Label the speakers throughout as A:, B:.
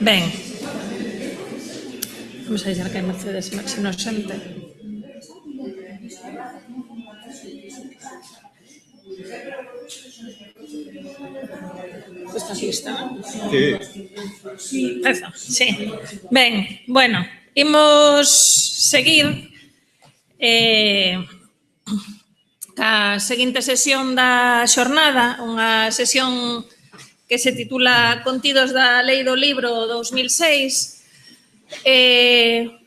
A: Ben, vamos a deixar que a Mercedes se nos sente. Estás lista? Sí. Sí. Ben, bueno, imos seguir ca seguinte sesión da xornada, unha sesión que se titula Contidos da Lei do Libro 2006,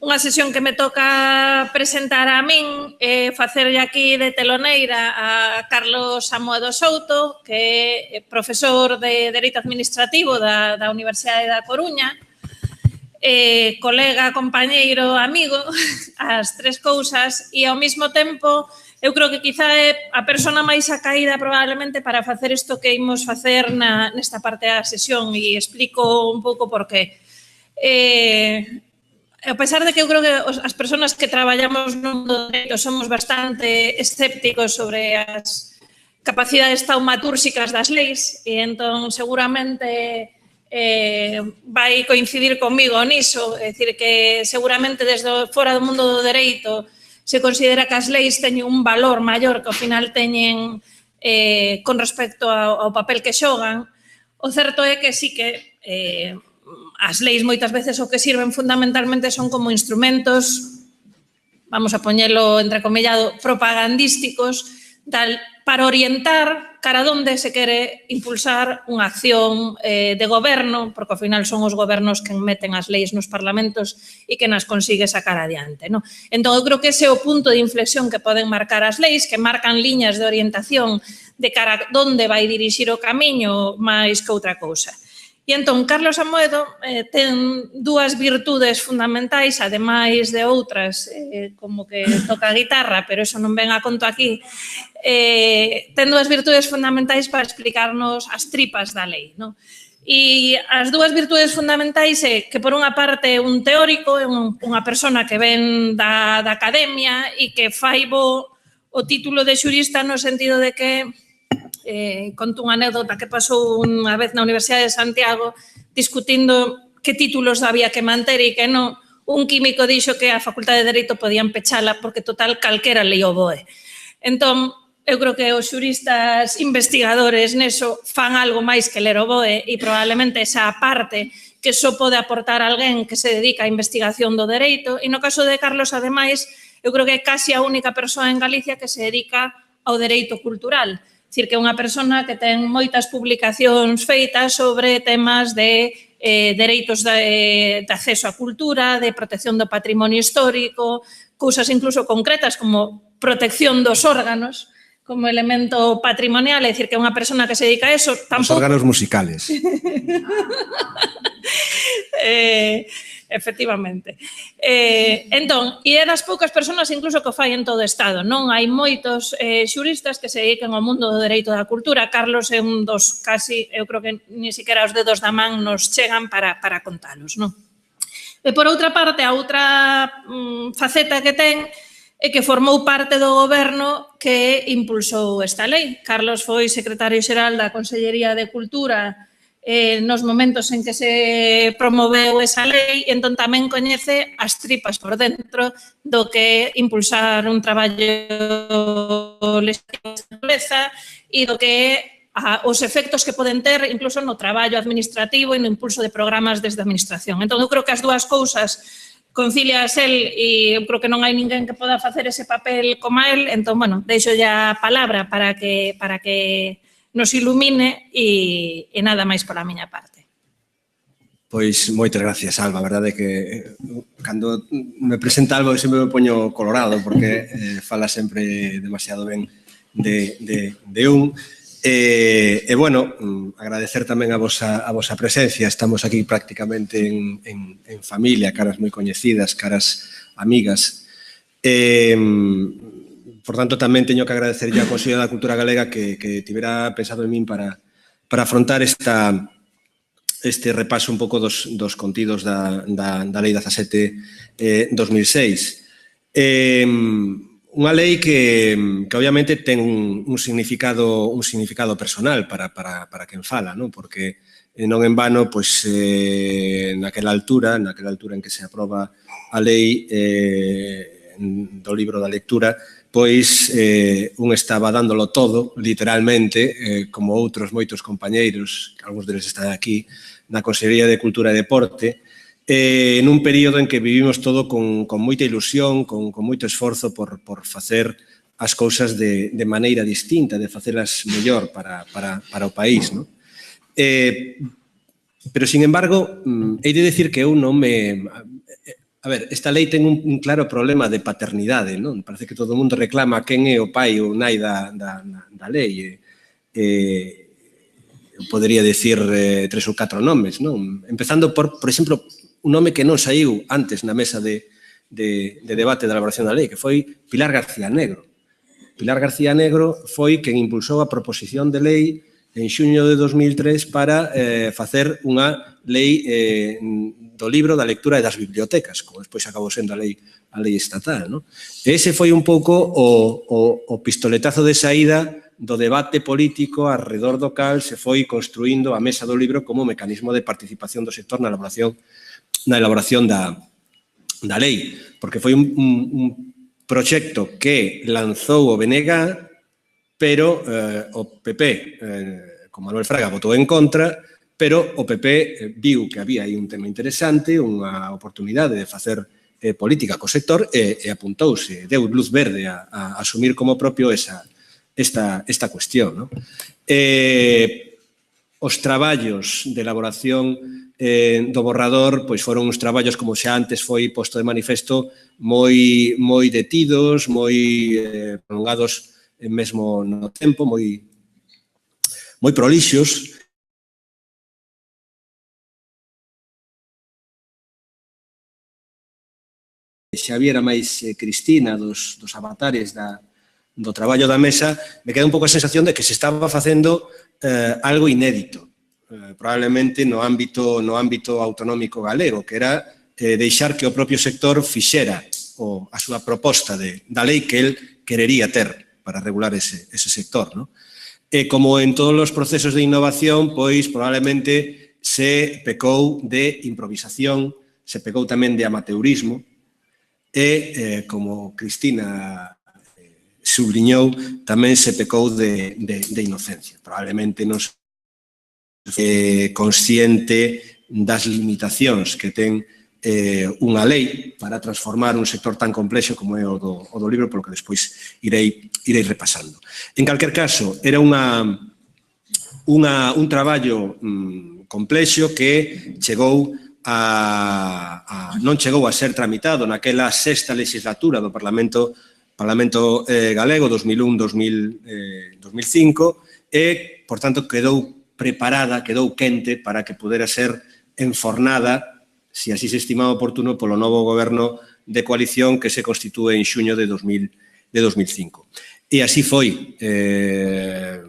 A: unha sesión que me toca presentar a min e facerlle aquí de teloneira a Carlos Amoedo Souto, que é profesor de Dereito Administrativo da Universidade da Coruña, colega, compañeiro, amigo, as tres cousas, e ao mesmo tempo eu creo que quizá é a persona máis acaída probablemente para facer isto que imos facer nesta parte da sesión, e explico un pouco por qué. A pesar de que eu creo que as persoas que traballamos no mundo do dereito somos bastante escépticos sobre as capacidades taumatúrxicas das leis, e entón seguramente vai coincidir comigo niso, é dicir, que seguramente desde fora do mundo do dereito se considera que as leis teñen un valor maior que ao final teñen con respecto ao papel que xogan. O certo é que sí que as leis moitas veces o que sirven fundamentalmente son como instrumentos, vamos a poñelo entrecomillado, propagandísticos, para orientar cara a onde se quere impulsar unha acción de goberno, porque ao final son os gobernos que meten as leis nos parlamentos e que nas consigue sacar adiante. Entón, eu creo que ese é o punto de inflexión que poden marcar as leis, que marcan liñas de orientación de cara a onde vai dirixir o camiño máis que outra cousa. E entón, Carlos Amoedo ten dúas virtudes fundamentais, ademais de outras, como que toca a guitarra, pero eso non ven a conto aquí, ten dúas virtudes fundamentais para explicarnos as tripas da lei. E as dúas virtudes fundamentais é que, por unha parte, é un teórico, é unha persona que ven da academia e que fai bo o título de xurista no sentido de que conto unha anécdota que pasou unha vez na Universidade de Santiago discutindo que títulos había que manter e que non. Un químico dixo que a Facultade de Dereito podían pechala porque total calquera lei o boe. Entón, eu creo que os xuristas investigadores neso fan algo máis que ler o boe e probablemente esa parte que só pode aportar alguén que se dedica á investigación do dereito. E no caso de Carlos, ademais, eu creo que é casi a única persoa en Galicia que se dedica ao dereito cultural. É dicir, que é unha persona que ten moitas publicacións feitas sobre temas de dereitos de acceso á cultura, de protección do patrimonio histórico, cousas incluso concretas como protección dos órganos como elemento patrimonial, é dicir, que é unha persona que se dedica a eso.
B: Os órganos musicales.
A: Efectivamente. Entón, e é das poucas persoas incluso que o fai en todo o Estado. Non hai moitos xuristas que se dediquen ao mundo do dereito da cultura. Carlos é un dos casi, eu creo que ni siquiera os dedos da man nos chegan para contalos. E por outra parte, a outra faceta que ten é que formou parte do goberno que impulsou esta lei. Carlos foi secretario xeral da Consellería de Cultura nos momentos en que se promoveu esa lei, e entón tamén coñece as tripas por dentro do que é impulsar un traballo legislativo de natureza e do que é os efectos que poden ter incluso no traballo administrativo e no impulso de programas desde a administración. Entón, eu creo que as dúas cousas concilias el e eu creo que non hai ninguén que poda facer ese papel como el. Entón, bueno, deixo ya a palabra para que nos ilumine e nada máis pola miña parte.
B: Pois moitas gracias, Alba. A verdade é que cando me presenta Alba eu sempre me poño colorado porque fala sempre demasiado ben de un. E, bueno, agradecer tamén a vosa presencia. Estamos aquí prácticamente en familia, caras moi coñecidas, caras amigas. Por tanto, tamén teño que agradecer a Consello da Cultura Galega que tivera pensado en min para afrontar este repaso un pouco dos contidos da Lei 17/2006. Unha lei que obviamente ten un significado personal para quen fala, porque non en vano, pois, naquela altura en que se aproba a lei do libro da lectura, pois un estaba dándolo todo, literalmente, como outros moitos compañeiros, que algúns deles están aquí, na Consellería de Cultura e Deporte, nun período en que vivimos todo con moita ilusión, con moito esforzo por facer as cousas de maneira distinta, de facelas mellor para o país, non? Pero, sin embargo, hei de decir que eu non me... A ver, esta lei ten un claro problema de paternidade, non? Parece que todo o mundo reclama quen é o pai ou nai da lei. Eu podería dicir 3 ou 4 nomes, non? Empezando por exemplo, un nome que non saiu antes na mesa de debate da elaboración da lei, que foi Pilar García Negro. Pilar García Negro foi quen impulsou a proposición de lei en xuño de 2003 para facer unha lei do libro, da lectura e das bibliotecas, como despois acabou sendo a lei estatal, non? Ese foi un pouco o pistoletazo de saída do debate político arredor do cal se foi construindo a mesa do libro como mecanismo de participación do sector na elaboración da lei, porque foi un proxecto que lanzou o BNG, pero o PP, con Manuel Fraga, votou en contra, pero o PP viu que había aí un tema interesante, unha oportunidade de facer política co sector e apuntouse, deu luz verde a asumir como propio esta cuestión. Os traballos de elaboración do borrador pois foron uns traballos, como xa antes foi posto de manifesto, moi detidos, moi prolongados mesmo no tempo, moi prolixos. Xaviera máis Cristina dos avatares do traballo da mesa, me queda un pouco a sensación de que se estaba facendo algo inédito, probablemente no ámbito autonómico galego, que era deixar que o propio sector fixera a súa proposta da lei que el querería ter para regular ese sector, non? E como en todos os procesos de innovación, pois probablemente se pecou de improvisación, se pecou tamén de amateurismo e, como Cristina subliñou, tamén se pecou de inocencia. Probablemente non consciente das limitacións que ten unha lei para transformar un sector tan complexo como é o do libro, polo que despois irei repasando. En calquer caso, era un traballo complexo que non chegou a ser tramitado naquela sexta legislatura do Parlamento galego, 2001-2005, e, por tanto, quedou preparada, quedou quente para que pudera ser enfornada, se así se estimaba oportuno, polo novo goberno de coalición que se constitúe en xuño de 2005. E así foi.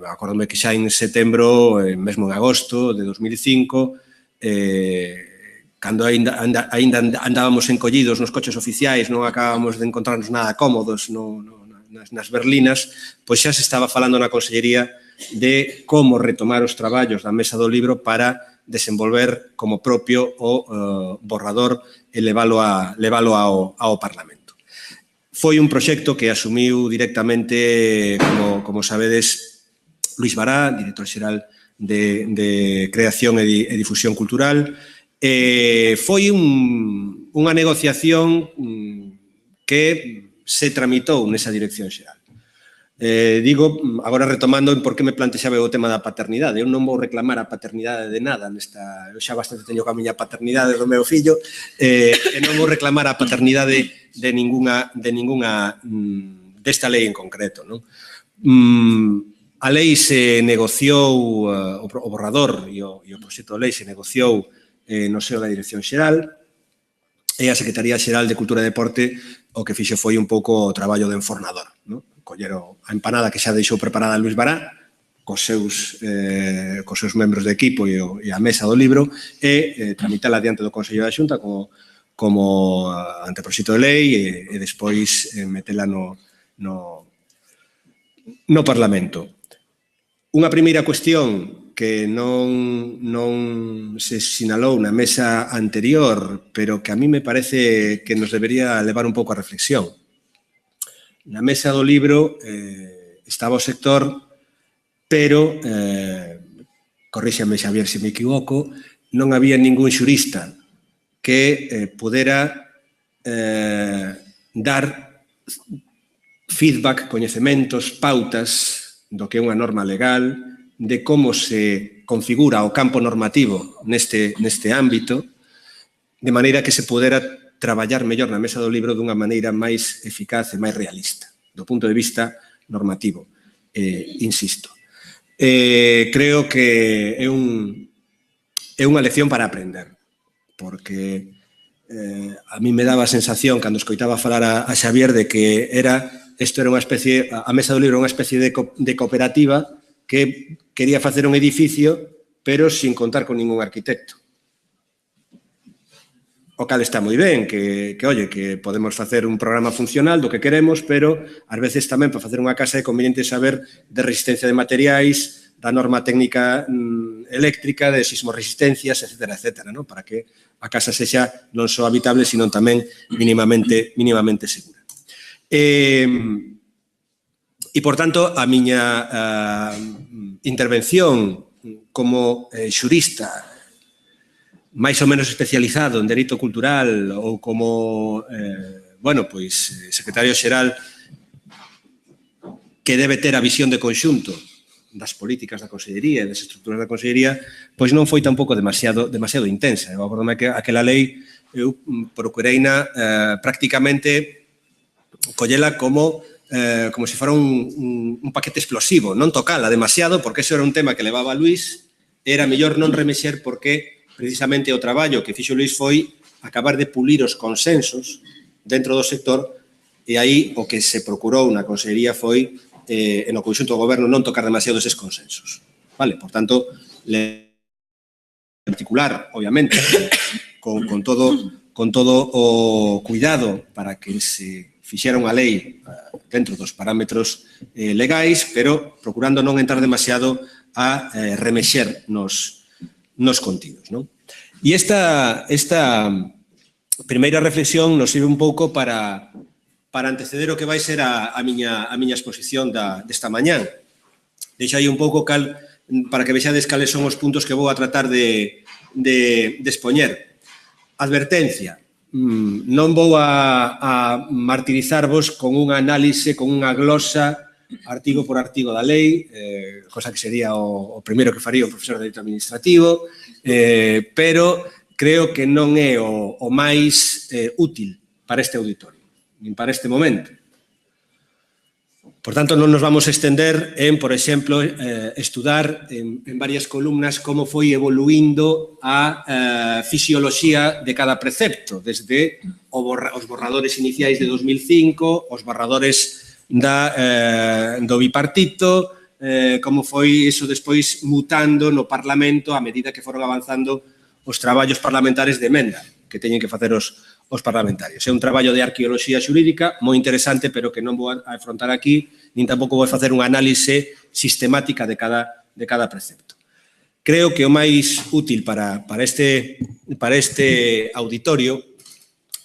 B: Acórdome que xa en setembro, mesmo en agosto de 2005, cando aínda andábamos encollidos nos coches oficiais, non acabábamos de encontrarnos nada cómodos nas berlinas, pois xa se estaba falando na Consellería de como retomar os traballos da Mesa do Libro para desenvolver como propio o borrador e levalo ao Parlamento. Foi un proxecto que asumiu directamente, como sabedes, Luís Bará, director xeral de Creación e Difusión Cultural. Foi unha negociación que se tramitou nesa dirección xeral. Digo, agora retomando en por que me plantexaba o tema da paternidade. Eu non vou reclamar a paternidade de nada. Eu xa bastante teño a miña paternidade do meu fillo e non vou reclamar a paternidade de ninguna desta lei en concreto. A lei se negociou, o borrador e o proxecto de lei se negociou no seo da Dirección Xeral e a Secretaría Xeral de Cultura e Deporte o que fixo foi un pouco o traballo de enfornador, coller a empanada que xa deixou preparada Luís Bará cos seus membros de equipo e a mesa do libro e tramitala diante do Consello da Xunta como anteproxecto de lei e despois metela no Parlamento. Unha primeira cuestión que non se sinalou na mesa anterior, pero que a mí me parece que nos debería levar un pouco a reflexión. Na mesa do libro estaba o sector, pero, corríxame Xavier se me equivoco, non había ningún xurista que pudera dar feedback, coñecementos, pautas do que é unha norma legal, de como se configura o campo normativo neste ámbito, de maneira que se pudera traballar mellor na mesa do libro dunha maneira máis eficaz e máis realista, do punto de vista normativo, insisto. Creo que é unha lección para aprender, porque a mí me daba a sensación, cando escoitaba falar a Xavier, de que isto era unha especie, a mesa do libro era unha especie de cooperativa que quería facer un edificio, pero sin contar con ningún arquitecto. O cal está moi ben, que podemos facer un programa funcional do que queremos, pero ás veces tamén para facer unha casa é conveniente saber de resistencia de materiais, da norma técnica eléctrica, de sismoresistencias, etcétera, para que a casa sexa non só habitable, sino tamén mínimamente segura. E, por tanto, a miña intervención como xurista máis ou menos especializado en dereito cultural ou como, secretario xeral que debe ter a visión de conxunto das políticas da Consellería e das estruturas da Consellería, pois non foi tampouco demasiado intensa. Eu acordome que aquela lei eu procureina prácticamente collela como se fora un paquete explosivo, non tocala demasiado, porque eso era un tema que levaba Luís, era mellor non remexer porque precisamente o traballo que fixo Luís foi acabar de pulir os consensos dentro do sector e aí o que se procurou na Consellería foi, no conxunto do goberno, non tocar demasiado eses consensos. Por tanto, en particular, obviamente, con todo o cuidado para que se fixera unha lei dentro dos parámetros legais, pero procurando non entrar demasiado a remexer nos contidos. E esta primeira reflexión nos sirve un pouco para anteceder o que vai ser a miña exposición desta mañán. Deixo aí un pouco para que vexades cales son os puntos que vou a tratar de expoñer. Advertencia. Non vou a martirizarvos con unha análise, con unha glosa, artigo por artigo da lei, cosa que sería o primeiro que faría o profesor de Dereito Administrativo, pero creo que non é o máis útil para este auditorio, nin para este momento. Por tanto, non nos vamos a estender en, por exemplo, estudar en varias columnas como foi evoluindo a fisioloxía de cada precepto, desde os borradores iniciais de 2005, os borradores do bipartito, como foi iso despois mutando no Parlamento a medida que foron avanzando os traballos parlamentares de emenda que teñen que facer os parlamentarios. É un traballo de arqueoloxía xurídica moi interesante, pero que non vou a afrontar aquí, nin tampouco vou facer unha análise sistemática de cada precepto. Creo que o máis útil para este auditorio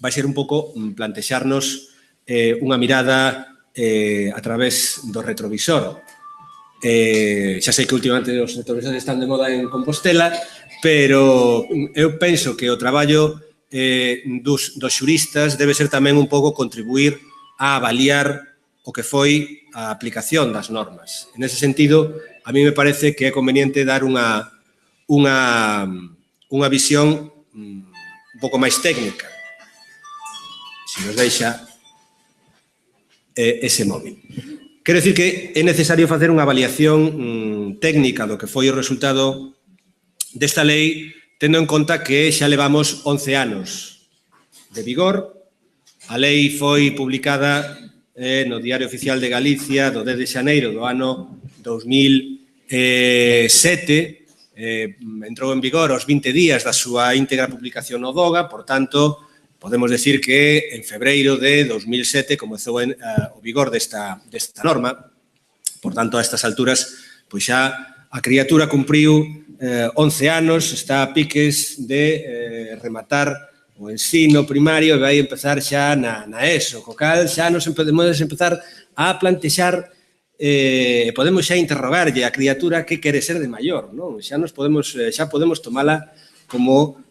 B: vai ser un pouco plantexarnos unha mirada a través do retrovisor. Xa sei que últimamente os retrovisores están de moda en Compostela, pero eu penso que o traballo dos xuristas debe ser tamén un pouco contribuir a avaliar o que foi a aplicación das normas. En ese sentido, a mí me parece que é conveniente dar unha visión un pouco máis técnica. Se nos deixa ese móvil. Quero dicir que é necesario facer unha avaliación técnica do que foi o resultado desta lei, tendo en conta que xa levamos 11 anos de vigor. A lei foi publicada no Diario Oficial de Galicia do 10 de xaneiro do ano 2007, entrou en vigor aos 20 días da súa íntegra publicación no DOGA, por tanto, podemos decir que en febreiro de 2007 comezou o vigor desta norma. Por tanto, a estas alturas, pois xa a criatura cumpriu 11 anos, está a piques de rematar o ensino primario e vai empezar xa na ESO, co cal xa nos podemos empezar a plantexar podemos xa interrogarlle a criatura que quere ser de maior, non? Xa podemos tomala como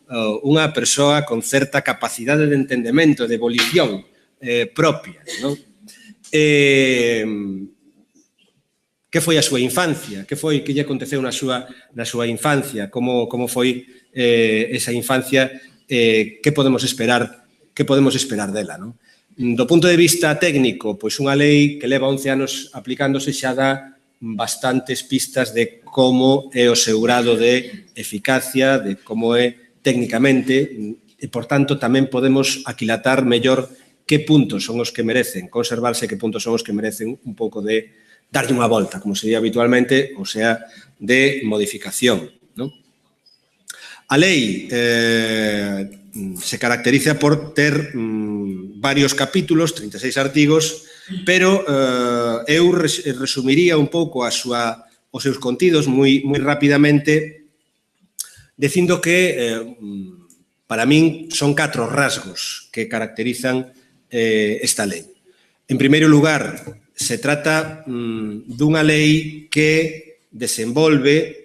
B: unha persoa con certa capacidade de entendemento, de volición propia, non? Que foi a súa infancia? Que lle aconteceu na súa infancia? Como foi esa infancia? Que podemos esperar dela, non? Do punto de vista técnico, pois unha lei que leva 11 anos aplicándose xa dá bastantes pistas de como é o seu grado de eficacia, de como é técnicamente, e, por tanto, tamén podemos aquilatar mellor que puntos son os que merecen conservarse, que puntos son os que merecen un pouco de darlle unha volta, como se di habitualmente, ou sea, de modificación, non? A lei se caracteriza por ter varios capítulos, 36 artigos, pero eu resumiría un pouco os seus contidos moi rapidamente dicindo que para min son 4 rasgos que caracterizan esta lei. En primeiro lugar, se trata dunha lei que desenvolve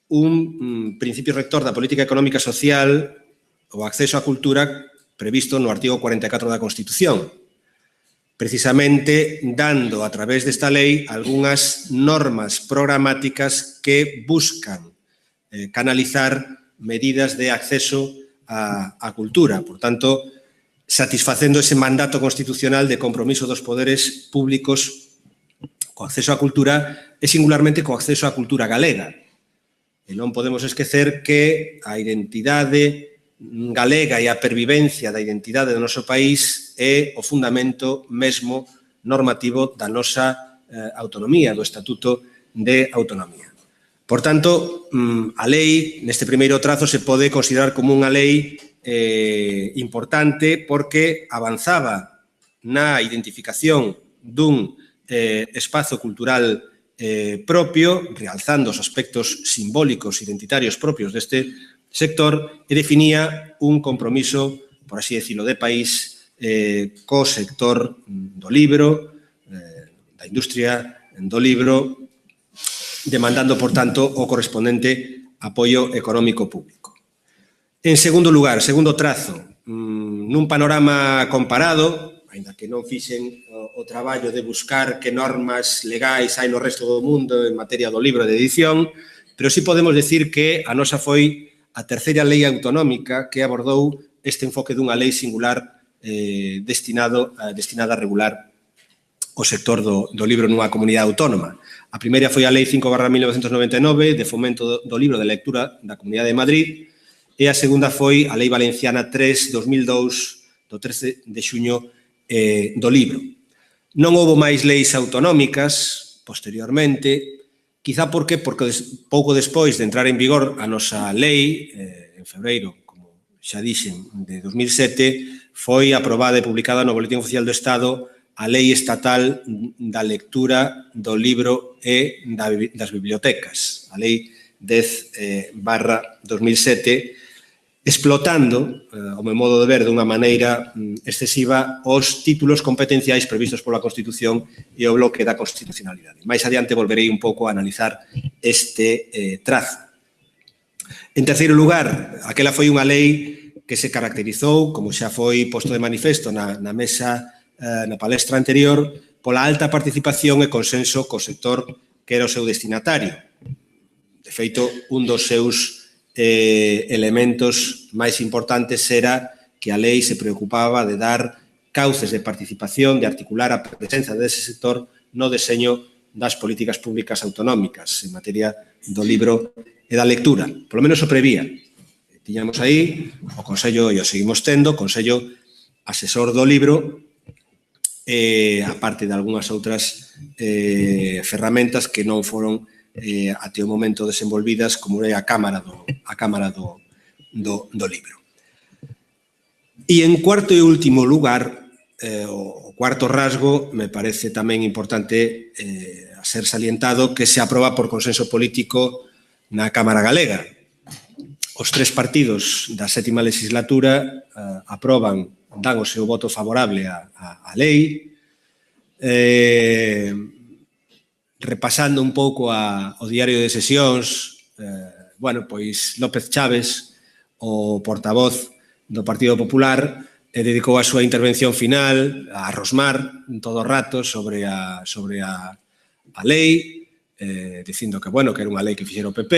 B: un principio rector da política económica social, o acceso á cultura, previsto no artigo 44 da Constitución, precisamente dando a través desta lei algunhas normas programáticas que buscan canalizar medidas de acceso á cultura. Por tanto, satisfacendo ese mandato constitucional de compromiso dos poderes públicos co acceso á cultura e singularmente co acceso á cultura galega. E non podemos esquecer que a identidade galega e a pervivencia da identidade do noso país é o fundamento mesmo normativo da nosa autonomía, do Estatuto de Autonomía. Por tanto, a lei, neste primeiro trazo, se pode considerar como unha lei importante porque avanzaba na identificación dun espazo cultural propio, realzando os aspectos simbólicos identitarios propios deste sector e definía un compromiso, por así decirlo, de país co sector do libro, da industria do libro, demandando, por tanto, o correspondente apoio económico público. En segundo lugar, segundo trazo, nun panorama comparado, ainda que non fixen o traballo de buscar que normas legais hai no resto do mundo en materia do libro de edición, pero sí podemos decir que a nosa foi a terceira lei autonómica que abordou este enfoque dunha lei singular destinada a regular o sector do libro nunha comunidade autónoma. A primeira foi a Lei 5/1999 de fomento do libro de lectura da Comunidade de Madrid e a segunda foi a Lei Valenciana 3/2002 do 13 de xuño do libro. Non houbo máis leis autonómicas posteriormente, quizá porque pouco despois de entrar en vigor a nosa lei, en febreiro, como xa dixen, de 2007, foi aprobada e publicada no Boletín Oficial do Estado a Lei Estatal da Lectura do Libro e das Bibliotecas, a Lei 10/2007, explotando, ao meu modo de ver, dunha maneira excesiva, os títulos competenciais previstos pola Constitución e o bloque da constitucionalidade. Mais adiante volverei un pouco a analizar este trazo. En terceiro lugar, aquela foi unha lei que se caracterizou, como xa foi posto de manifesto na palestra anterior, pola alta participación e consenso co sector que era o seu destinatario. De feito, un dos seus elementos máis importantes era que a lei se preocupaba de dar cauces de participación, de articular a presenza dese sector no deseño das políticas públicas autonómicas en materia do libro e da lectura. Polo menos o prevía. Tiñamos aí o Consello, e o seguimos tendo, o Consello Asesor do Libro, a parte de algunhas outras ferramentas que non foron até o momento desenvolvidas como é a Cámara do Libro. E en cuarto e último lugar, o cuarto rasgo, me parece tamén importante ser salientado que se aproba por consenso político na Cámara Galega. Os tres partidos da sétima legislatura aproban, dan o seu voto favorable á lei. Repasando un pouco o diario de sesións, pois López Chaves, o portavoz do Partido Popular, dedicou a súa intervención final a rosmar todo o rato sobre a lei, dicindo que era unha lei que fixera o PP,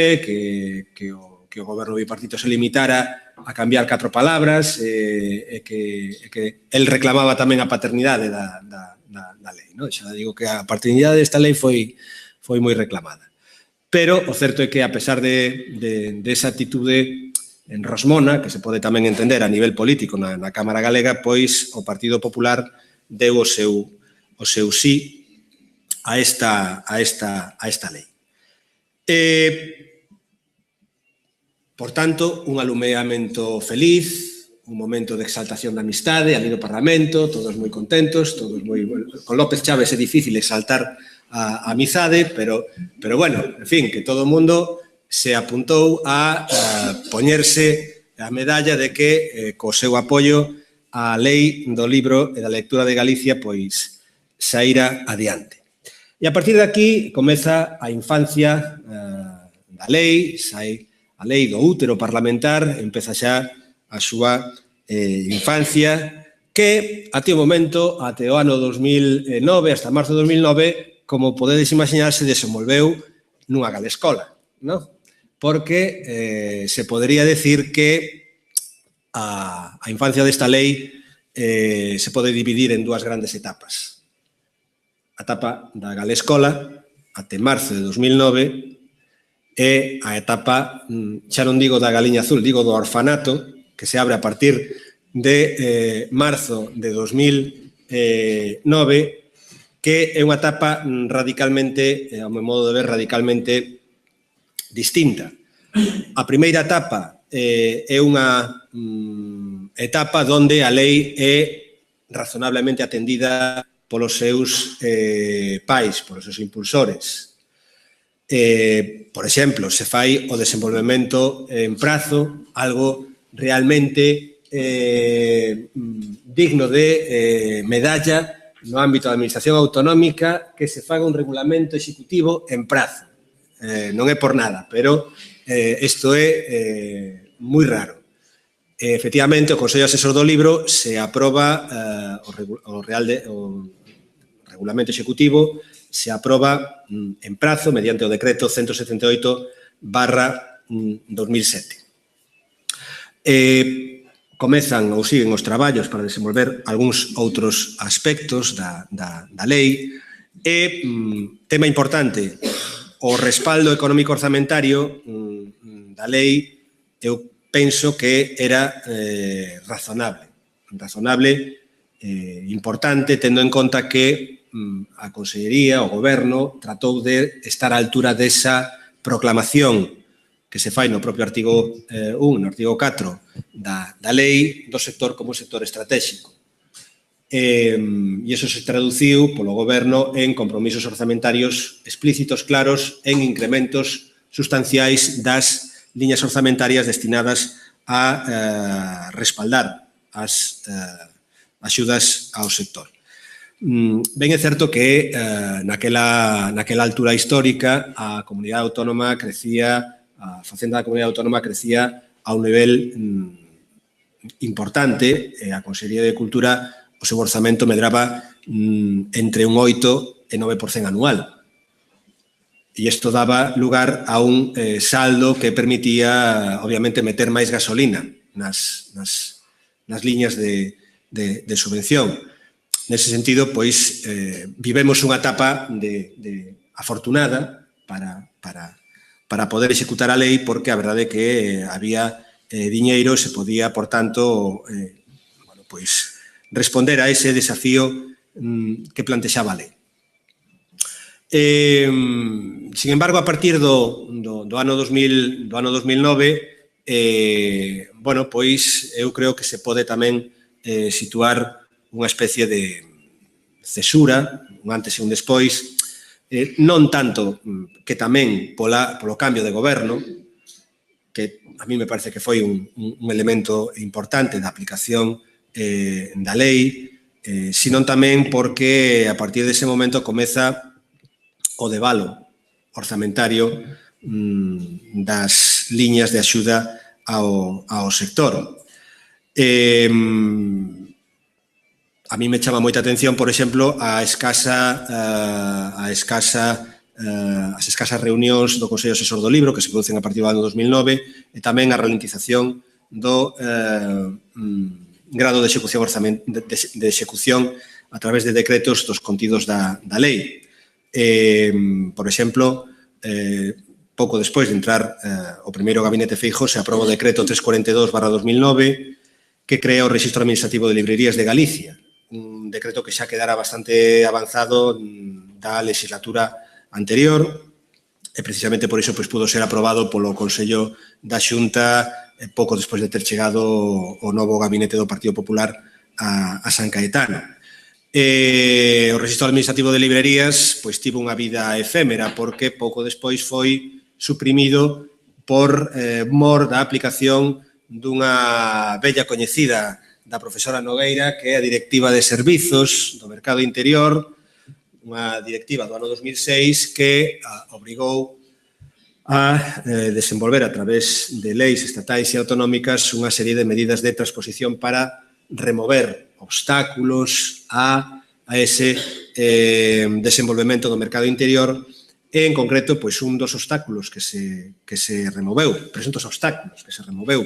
B: que o goberno bipartito se limitara a cambiar 4 palabras e que el reclamaba tamén a paternidade da lei. Xa digo que a paternidade desta lei foi moi reclamada. Pero o certo é que, a pesar de esa actitude en rosmona, que se pode tamén entender a nivel político na Cámara Galega, pois o Partido Popular deu o seu sí a esta lei. Por tanto, un alumeamento feliz, un momento de exaltación da amistade ali no Parlamento, todos moi contentos, con López Chaves é difícil exaltar a amizade, pero en fin, que todo o mundo se apuntou a poñerse a medalla de que co seu apoio a lei do libro e da lectura de Galicia pois saíra adiante. E a partir de aquí comeza a infancia da lei, sai a lei do útero parlamentar, empeza xa a súa infancia, que até o momento, até o ano 2009, hasta marzo de 2009, como podedes imaginar, se desenvolveu nunha galescola, non? Porque se podría decir que a infancia desta lei se pode dividir en dúas grandes etapas. A etapa da galescola, até marzo de 2009, e a etapa, xa non digo da galiña azul, digo do orfanato, que se abre a partir de marzo de 2009, que é unha etapa radicalmente, ao meu modo de ver, radicalmente distinta. A primeira etapa é unha etapa onde a lei é razonablemente atendida polos seus pais, polos seus impulsores. Por exemplo, se fai o desenvolvemento en prazo, algo realmente digno de medalla no ámbito da administración autonómica, que se faga un regulamento executivo en prazo. Non é por nada, pero isto é moi raro. Efectivamente, o Consello Asesor do Libro se aproba o regulamento executivo, se aproba en prazo mediante o decreto 178/2007. Comezan ou siguen os traballos para desenvolver algúns outros aspectos da lei e, tema importante, o respaldo económico orzamentario da lei, eu penso que era razonable, importante, tendo en conta que a Consellería, o Goberno, tratou de estar á altura desa proclamación que se fai no propio artigo 1, no artigo 4 da lei do sector como sector estratégico. E iso se traduciu polo Goberno en compromisos orzamentarios explícitos, claros, en incrementos sustanciais das liñas orzamentarias destinadas a respaldar as axudas ao sector. Ben é certo que naquela altura histórica a comunidade autónoma crecía, a facenda da comunidade autónoma crecía a un nivel importante e a Consellería de Cultura o seu orzamento medraba entre un 8 e 9% anual. E isto daba lugar a un saldo que permitía, obviamente, meter máis gasolina nas liñas de subvención. Nese sentido, pois, vivemos unha etapa afortunada para poder executar a lei, porque a verdade é que había diñeiro e se podía, por tanto, responder a ese desafío que plantexaba a lei. Sin embargo, a partir do ano 2009, pois eu creo que se pode tamén situar unha especie de cesura, un antes e un despois, non tanto que tamén polo cambio de goberno, que a mí me parece que foi un elemento importante da aplicación da lei, sino tamén porque a partir dese momento comeza o debalo orzamentario das liñas de axuda ao sector. A mí me chama moita atención, por exemplo, as escasas reunións do Consello Asesor do Libro que se producen a partir do ano 2009 e tamén a ralentización do grado de execución a través de decretos dos contidos da lei. Por exemplo, pouco despois de entrar o primeiro gabinete Feijóo se aproba o decreto 342/2009 que crea o Rexistro Administrativo de Librerías de Galicia, un decreto que xa quedara bastante avanzado da legislatura anterior e precisamente por iso pudo ser aprobado polo Consello da Xunta pouco despois de ter chegado o novo gabinete do Partido Popular a San Caetano. O Rexistro Administrativo de Librerías tivo unha vida efémera porque pouco despois foi suprimido por mor da aplicación dunha vella coñecida da profesora Nogueira, que é a Directiva de Servizos do Mercado Interior, unha directiva do ano 2006 que obrigou a desenvolver a través de leis estatais e autonómicas unha serie de medidas de transposición para remover obstáculos a ese desenvolvemento do mercado interior e, en concreto, un dos obstáculos que se removeu, presuntos obstáculos que se removeu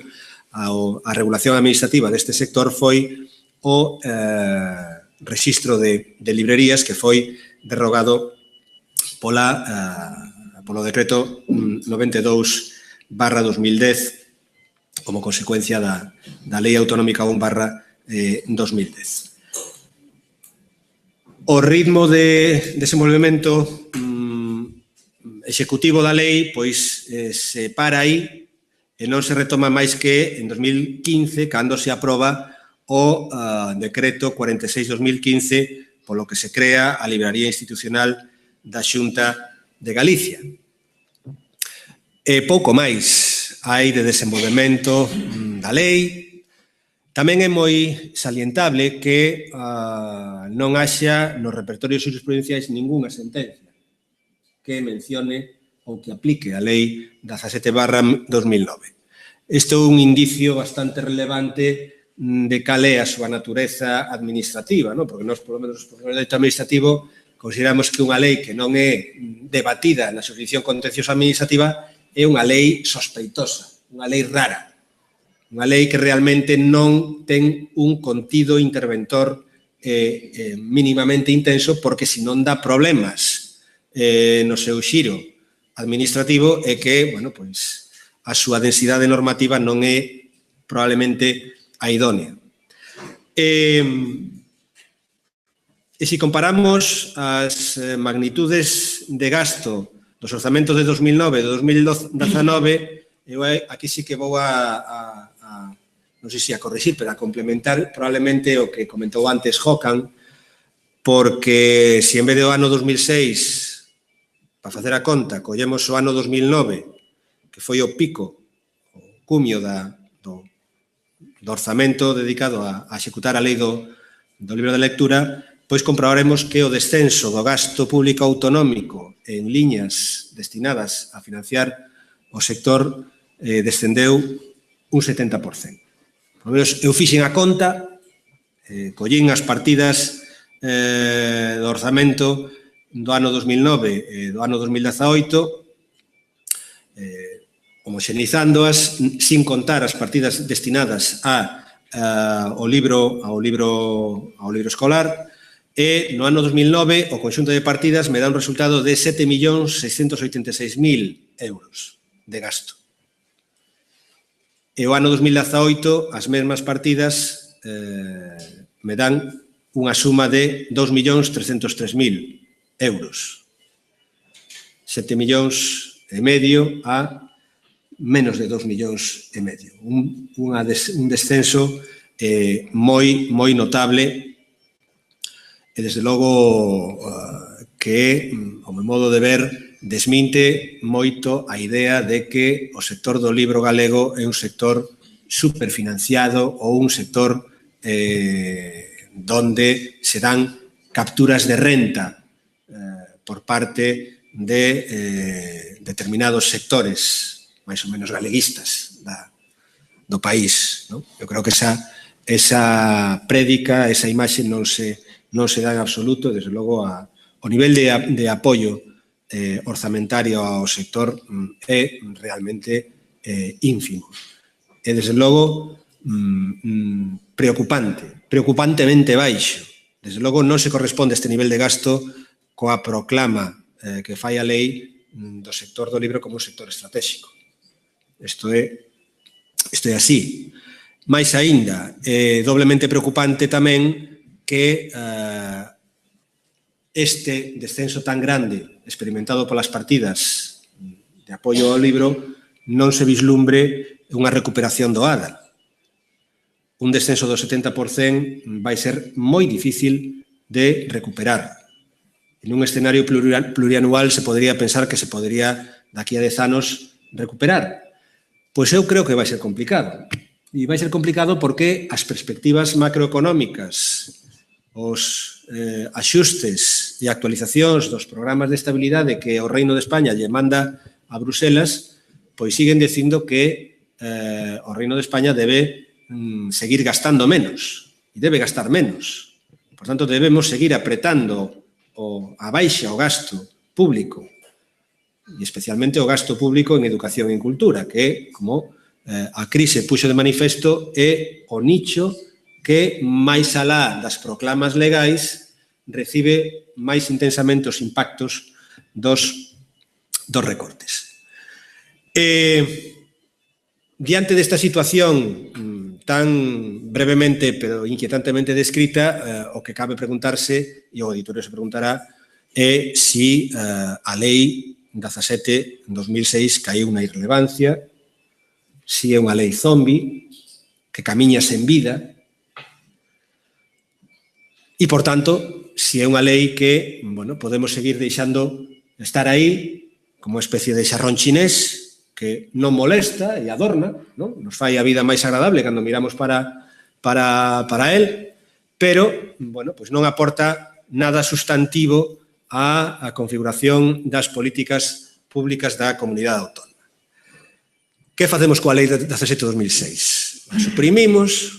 B: a regulación administrativa deste sector foi o rexistro de librerías que foi derrogado polo decreto 92/2010 como consecuencia da Lei Autonómica 1/2010. O ritmo de desenvolvemento executivo da lei se para aí e non se retoma máis que en 2015, cando se aproba o decreto 46/2015, polo que se crea a Libraría Institucional da Xunta de Galicia. E pouco máis hai de desenvolvemento da lei. Tamén é moi salientable que non haxa nos repertorios jurisprudenciais ningunha sentencia que mencione ou que aplique a Lei 17/2009. Isto é un indicio bastante relevante de cal é a súa natureza administrativa, porque nós, polo menos, por dereito administrativo, consideramos que unha lei que non é debatida na xurisdicción contenciosa administrativa é unha lei sospeitosa, unha lei rara, unha lei que realmente non ten un contido interventor mínimamente intenso, porque se non dá problemas no seu xiro administrativo é que, a súa densidade normativa non é probablemente a idónea. E se comparamos as magnitudes de gasto dos orzamentos de 2009 e de 2019, eu aquí sí que vou non sei se a corrixir, pero a complementar probablemente o que comentou antes Håkan, porque se en vez do ano 2006 para facer a conta, collemos o ano 2009, que foi o pico, o cumio do orzamento dedicado a executar a lei do libro de lectura, pois comprobaremos que o descenso do gasto público autonómico en liñas destinadas a financiar o sector descendeu un 70%. Por lo menos eu fixen a conta, collín as partidas do orzamento do ano 2009 e do ano 2018, homoxenizándoas, sin contar as partidas destinadas ao libro escolar, e no ano 2009 o conxunto de partidas me dá un resultado de 7.686.000 euros de gasto. E o ano 2018 as mesmas partidas me dan unha suma de 2.303.000 euros. 7,5 millóns a menos de 2,5 millóns. Un descenso moi notable e, desde logo, que, ao meu modo de ver, desminte moito a idea de que o sector do libro galego é un sector superfinanciado ou un sector donde se dan capturas de renta por parte de determinados sectores máis ou menos galeguistas do país. Eu creo que esa prédica, esa imaxe non se dá en absoluto, desde logo o nivel de apoio orzamentario ao sector é realmente ínfimo. E, desde logo, preocupantemente baixo. Desde logo, non se corresponde este nivel de gasto coa proclama que fai a lei do sector do libro como un sector estratégico. Isto é así. Mais aínda, é doblemente preocupante tamén que este descenso tan grande experimentado polas partidas de apoio ao libro non se vislumbre unha recuperación doada. Un descenso do 70% vai ser moi difícil de recuperar. En un escenario plurianual se podría pensar que se podría, daqui a 10 anos, recuperar. Pois eu creo que vai ser complicado. E vai ser complicado porque as perspectivas macroeconómicas, os axustes e actualizacións dos programas de estabilidade que o Reino de España lle manda a Bruselas, pois siguen dicindo que o Reino de España debe seguir gastando menos e debe gastar menos. Por tanto, debemos seguir apretando a baixa o gasto público e especialmente o gasto público en educación e en cultura, que, como a crise puxo de manifesto, é o nicho que, máis alá das proclamas legais, recibe máis intensamente os impactos dos recortes. Diante desta situación tan brevemente pero inquietantemente descrita, o que cabe preguntarse, e o auditorio se preguntará, é se a lei 17/2006 caeu na irrelevancia, se é unha lei zombi que camiña sen vida e, por tanto, se é unha lei que podemos seguir deixando estar aí como unha especie de xarrón chinés que non molesta e adorna, nos fai a vida máis agradable cando miramos para el, pero non aporta nada sustantivo á configuración das políticas públicas da comunidade autónoma. Que facemos coa lei 17/2006? A suprimimos,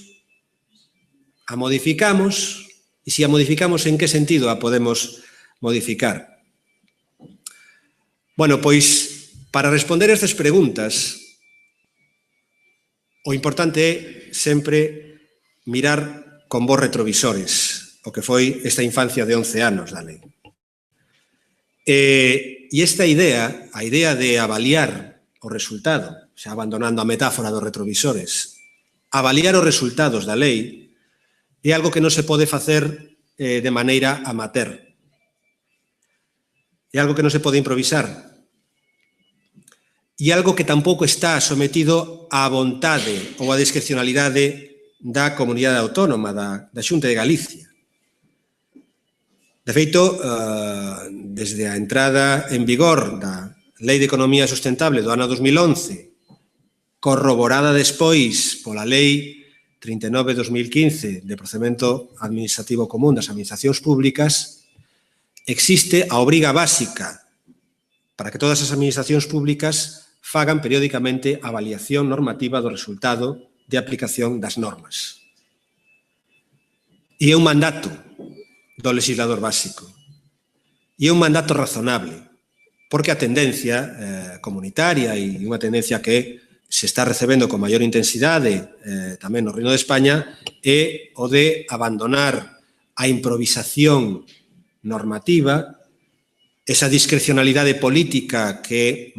B: a modificamos, e se a modificamos, en que sentido a podemos modificar? Pois, para responder a estas preguntas, o importante é sempre mirar con bons retrovisores o que foi esta infancia de 11 anos da lei. E esta idea, a idea de avaliar o resultado, xa abandonando a metáfora dos retrovisores, avaliar os resultados da lei é algo que non se pode facer de maneira amateur. É algo que non se pode improvisar. E algo que tampouco está sometido á vontade ou á discrecionalidade da comunidade autónoma, da Xunta de Galicia. De feito, desde a entrada en vigor da Lei de Economía Sustentable do ano 2011, corroborada despois pola Lei 39/2015 de Procedemento Administrativo Común das Administracións Públicas, existe a obriga básica para que todas as administracións públicas fagan periódicamente a avaliación normativa do resultado de aplicación das normas. E é un mandato do legislador básico. E é un mandato razonable, porque a tendencia comunitaria e unha tendencia que se está recebendo con maior intensidade tamén no Reino de España é o de abandonar a improvisación normativa, esa discrecionalidade política que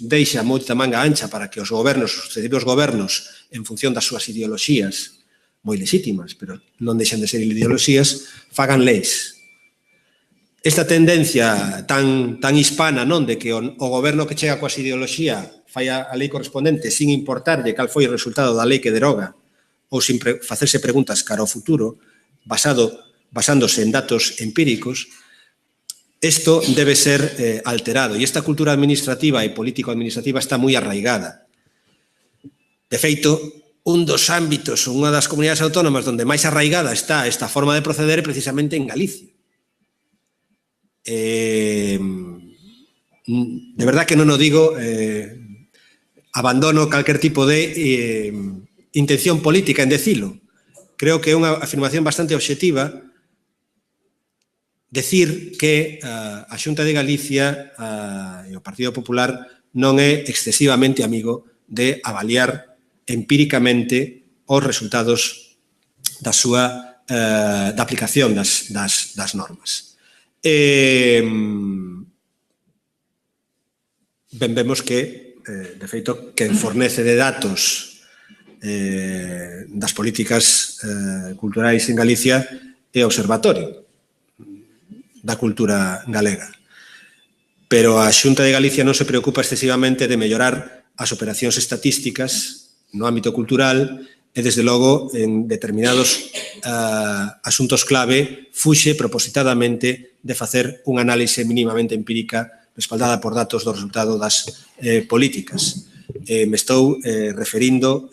B: deixa moita manga ancha para que os gobernos, os sucesivos gobernos, en función das súas ideoloxías, moi lexítimas, pero non deixan de ser ideoloxías, fagan leis. Esta tendencia tan hispana, de que o goberno que chega coas ideoloxía fai a lei correspondente sin importarlle cal foi o resultado da lei que deroga ou sin facerse preguntas cara ao futuro, basándose en datos empíricos, isto debe ser alterado e esta cultura administrativa e político-administrativa está moi arraigada. De feito, un dos ámbitos, unha das comunidades autónomas onde máis arraigada está esta forma de proceder é precisamente en Galicia. De verdad que non o digo, abandono calquer tipo de intención política en decilo. Creo que é unha afirmación bastante obxectiva decir que a Xunta de Galicia e o Partido Popular non é excesivamente amigo de avaliar empíricamente os resultados da súa da aplicación das normas. Ben vemos que, de feito, quen fornece de datos das políticas culturais en Galicia é o Observatorio da Cultura Galega. Pero a Xunta de Galicia non se preocupa excesivamente de mellorar as operacións estatísticas no ámbito cultural e, desde logo, en determinados asuntos clave, fuxe propositadamente de facer unha análise mínimamente empírica respaldada por datos do resultado das políticas. Me estou referindo,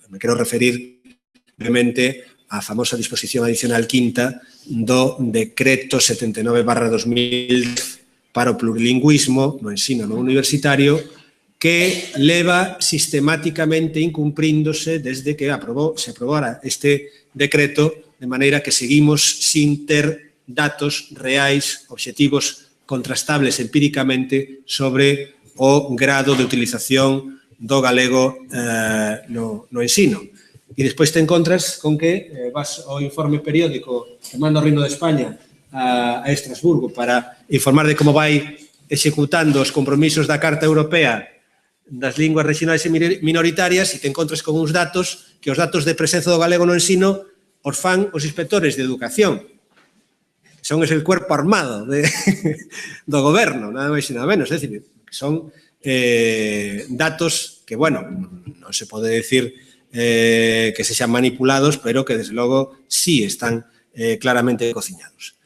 B: me quero referir brevemente á famosa disposición adicional quinta do decreto 79/2010 para o plurilingüismo no ensino non universitario, que leva sistemáticamente incumpríndose desde que se aprobara este decreto, de maneira que seguimos sin ter datos reais, obxectivos, contrastables empíricamente sobre o grado de utilización do galego no ensino. E despois te encontras con que vas ao informe periódico que manda o Reino de España a Estrasburgo para informar de como vai executando os compromisos da Carta Europea das linguas regionais e minoritarias e te encontres con uns datos que os datos de presenza do galego no ensino os fan os inspectores de educación. Son el cuerpo armado do goberno, nada máis e nada menos. É dicir, son datos que, bueno, non se pode decir que se xan manipulados, pero que, desde logo, sí están claramente cociñados.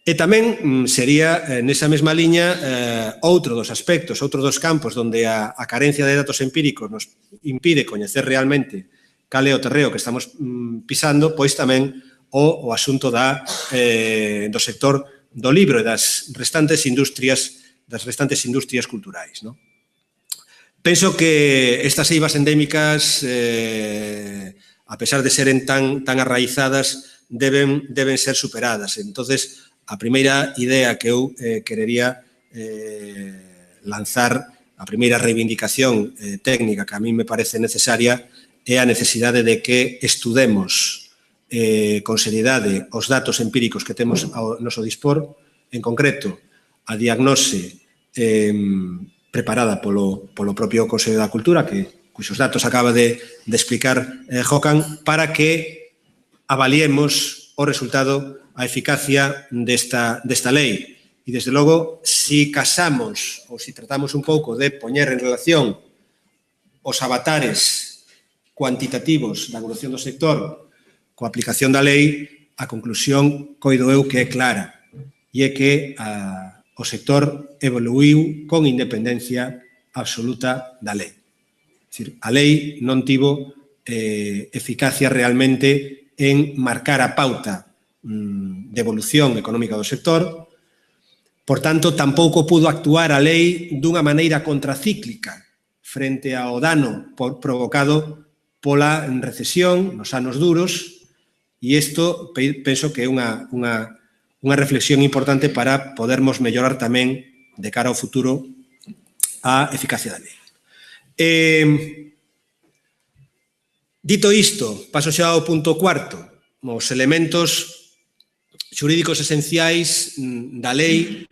B: E tamén sería, nesa mesma liña, outro dos aspectos, outro dos campos onde a carencia de datos empíricos nos impide coñecer realmente cal é o terreo que estamos pisando, pois tamén o asunto do sector do libro e das restantes industrias culturais. Penso que estas eivas endémicas, a pesar de seren tan arraizadas, deben ser superadas. Entonces, a primeira idea que eu querería lanzar, a primeira reivindicación técnica que a mí me parece necesaria, é a necesidade de que estudemos con seriedade os datos empíricos que temos ao noso dispor, en concreto, a diagnose preparada polo propio Consello da Cultura, cuxos datos acaba de explicar Jocan, para que avaliemos o resultado, a eficacia desta lei. E, desde logo, si casamos ou si tratamos un pouco de poñer en relación os avatares cuantitativos da evolución do sector coa aplicación da lei, a conclusión, coido eu, que é clara, e é que o sector evoluiu con independencia absoluta da lei. É dicir, a lei non tivo eficacia realmente en marcar a pauta de evolución económica do sector, por tanto, tampouco pudo actuar a lei dunha maneira contracíclica frente ao dano provocado pola recesión nos anos duros, e isto penso que é unha reflexión importante para podermos mellorar tamén de cara ao futuro a eficacia da lei. Dito isto, paso xa ao punto cuarto, os elementos xurídicos esenciais da lei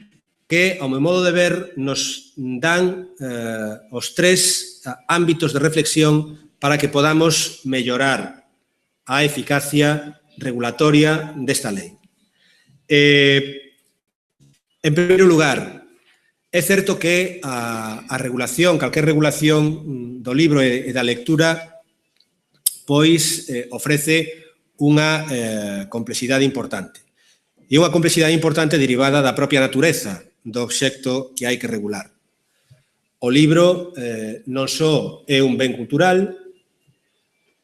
B: que, ao meu modo de ver, nos dan os tres ámbitos de reflexión para que podamos mellorar a eficacia regulatoria desta lei. En primeiro lugar, é certo que a regulación, calquer regulación do libro e da lectura, pois ofrece unha complexidade importante. e unha complexidade importante derivada da propia natureza do obxecto que hai que regular. O libro non só é un ben cultural,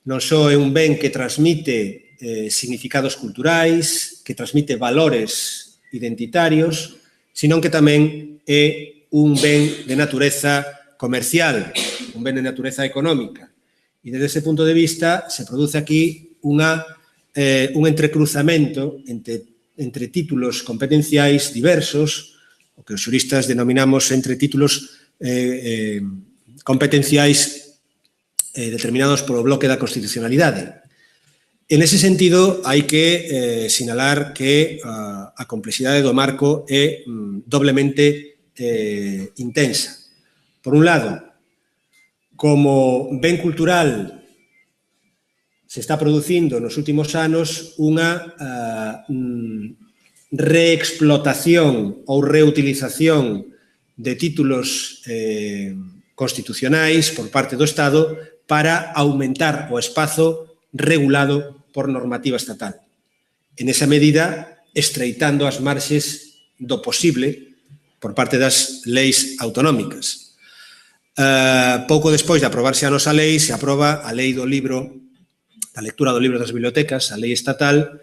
B: non só é un ben que transmite significados culturais, que transmite valores identitarios, senón que tamén é un ben de natureza comercial, un ben de natureza económica. E desde ese punto de vista se produce aquí un entrecruzamento entre títulos competenciais diversos, o que os xuristas denominamos entre títulos competenciais determinados polo bloque da constitucionalidade. En ese sentido, hai que sinalar que a complexidade do marco é doblemente intensa. Por un lado, como ben cultural se está producindo nos últimos anos unha reexplotación ou reutilización de títulos constitucionais por parte do Estado para aumentar o espazo regulado por normativa estatal. En esa medida, estreitando as marxes do posible por parte das leis autonómicas. Pouco despois de aprobarse a nosa lei, se aproba a lei do libro, a lectura do libro das bibliotecas, a lei estatal,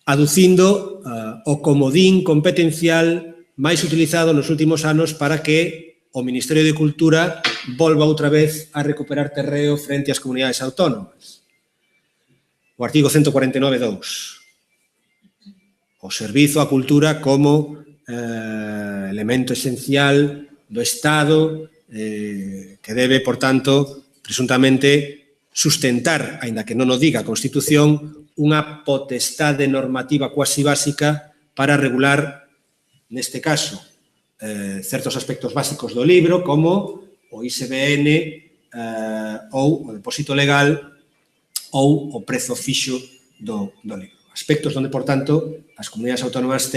B: aducindo o comodín competencial máis utilizado nos últimos anos para que o Ministerio de Cultura volva outra vez a recuperar terreo frente ás comunidades autónomas. O artigo 149.2. O servizo á cultura como elemento esencial do Estado que debe, por tanto, presuntamente sustentar, aínda que non o diga a Constitución, unha potestade normativa cuasi básica para regular, neste caso, certos aspectos básicos do libro, como o ISBN ou o depósito legal ou o prezo fixo do libro. Aspectos onde, por tanto, as comunidades autónomas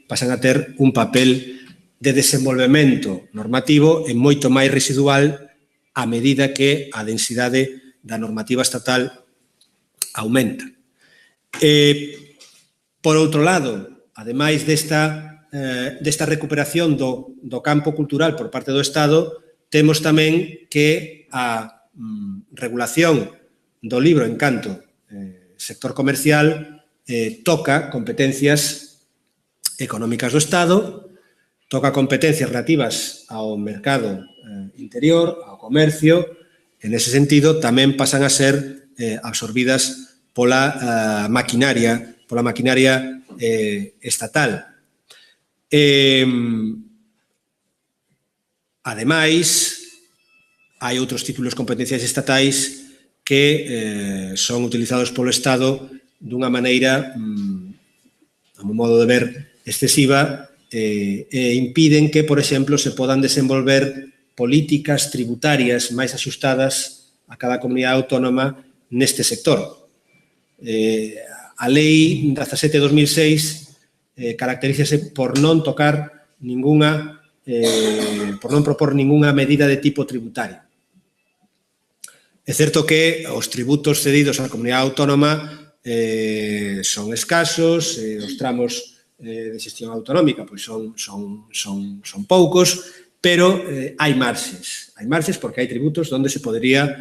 B: pasan a ter un papel de desenvolvemento normativo e moito máis residual a medida que a densidade da normativa estatal aumenta. Por outro lado, ademais desta recuperación do campo cultural por parte do Estado, temos tamén que a regulación do libro en canto sector comercial toca competencias económicas do Estado, toca competencias relativas ao mercado interior, ao comercio. En ese sentido, tamén pasan a ser absorbidas pola maquinaria estatal. Ademais, hai outros títulos competenciais estatais que son utilizados polo Estado dunha maneira, a meu modo de ver, excesiva e impiden que, por exemplo, se podan desenvolver políticas tributarias máis axustadas a cada comunidade autónoma neste sector. A Lei 17/2006 caracterízase por non tocar ninguna, por non propor ninguna medida de tipo tributario. É certo que os tributos cedidos á comunidade autónoma son escasos, os tramos de xestión autonómica pois son poucos, pero hai marxes. Hai marxes porque hai tributos onde se poderían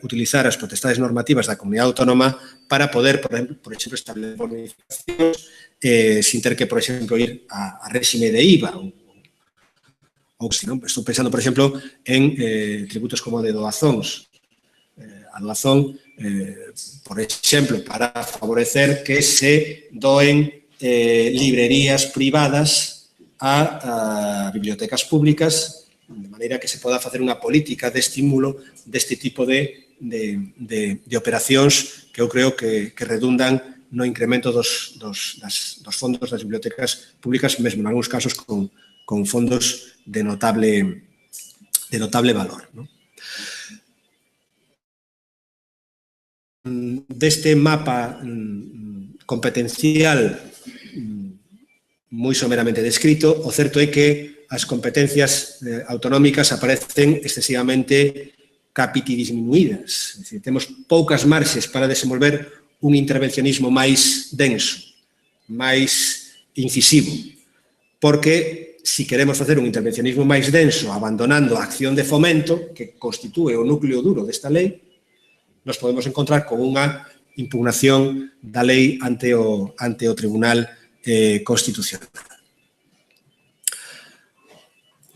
B: utilizar as potestades normativas da comunidade autónoma para poder, por exemplo, establecer bonificacións sin ter que, por exemplo, ir a réxime de IVA ou se non, estou pensando, por exemplo, en tributos como de doazóns. A doazón, por exemplo, para favorecer que se doen librerías privadas a bibliotecas públicas, de maneira que se poda facer unha política de estímulo deste tipo de operacións que eu creo que redundan no incremento dos fondos das bibliotecas públicas, mesmo en algúns casos con fondos de notable valor. Deste mapa competencial moi someramente descrito, o certo é que as competencias autonómicas aparecen excesivamente capitidisminuídas. É dicir, temos poucas marxes para desenvolver un intervencionismo máis denso. máis incisivo, porque se queremos facer un intervencionismo máis denso, abandonando a acción de fomento, que constitúe o núcleo duro desta lei, nos podemos encontrar con unha impugnación da lei ante o Tribunal Constitucional.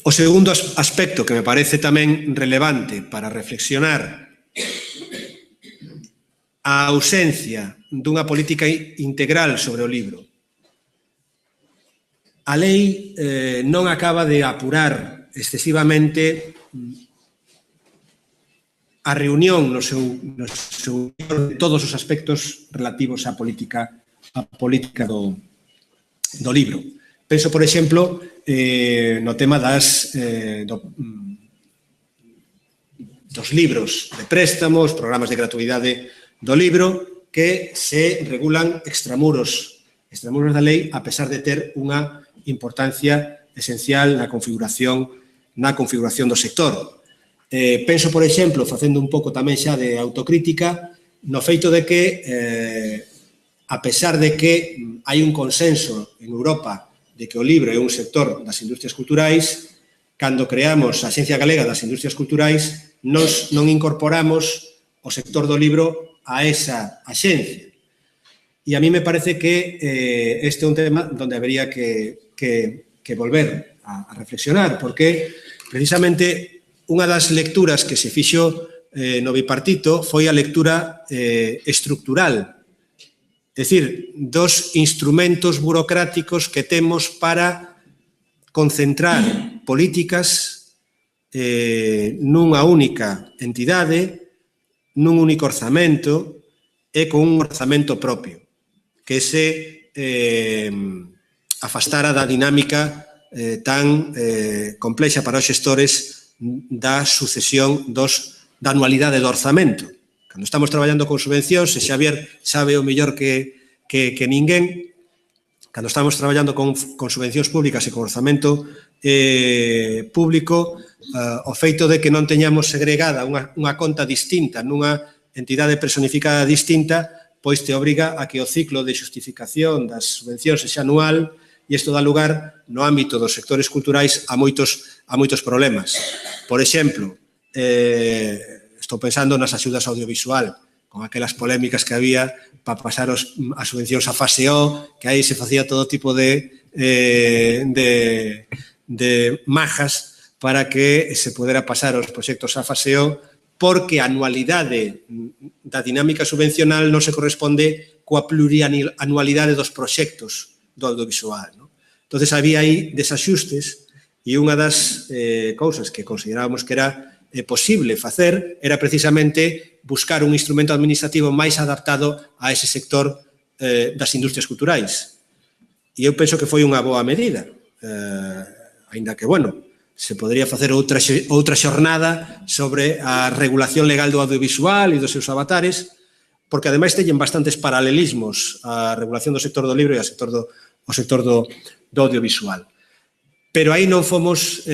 B: O segundo aspecto que me parece tamén relevante para reflexionar a ausencia dunha política integral sobre o libro. A lei non acaba de apurar excesivamente a reunión no seu de todos os aspectos relativos á política do libro. Penso, por exemplo, no tema dos libros de préstamos, programas de gratuidade do libro, que se regulan extramuros da lei, a pesar de ter unha importancia esencial na configuración do sector. Penso, por exemplo, facendo un pouco tamén xa de autocrítica, no feito de que, a pesar de que hai un consenso en Europa de que o libro é un sector das industrias culturais, cando creamos a Axencia Galega das Industrias Culturais, nos non incorporamos o sector do libro a esa axencia. E a mí me parece que este é un tema onde habería que volver a reflexionar, porque precisamente unha das lecturas que se fixo no bipartito foi a lectura estructural, é dicir, dos instrumentos burocráticos que temos para concentrar políticas nunha única entidade, nun único orzamento e con un orzamento propio, que se afastara da dinámica tan complexa para os xestores da sucesión da anualidade do orzamento. Cando estamos traballando con subvencións, e Xavier sabe o mellor que ninguén, cando estamos traballando con subvencións públicas e con orzamento público, o feito de que non teñamos segregada unha conta distinta nunha entidade personificada distinta, pois te obriga a que o ciclo de xustificación das subvencións sexa anual, e isto dá lugar, no ámbito dos sectores culturais, a moitos problemas. Por exemplo, estou pensando nas axudas audiovisual, con aquelas polémicas que había para pasar as subvencións a fase O, que aí se facía todo tipo de majas para que se pudera pasar os proxectos a fase O, porque a anualidade da dinámica subvencional non se corresponde coa plurianualidade dos proxectos do audiovisual. Entón, había aí desaxustes, e unha das cousas que considerábamos que era posible facer era precisamente buscar un instrumento administrativo máis adaptado a ese sector das industrias culturais. E eu penso que foi unha boa medida, aínda que, bueno, se podría facer outra xornada sobre a regulación legal do audiovisual e dos seus avatares, porque ademais teñen bastantes paralelismos a regulación do sector do libro e ao sector do audiovisual. Pero aí non fomos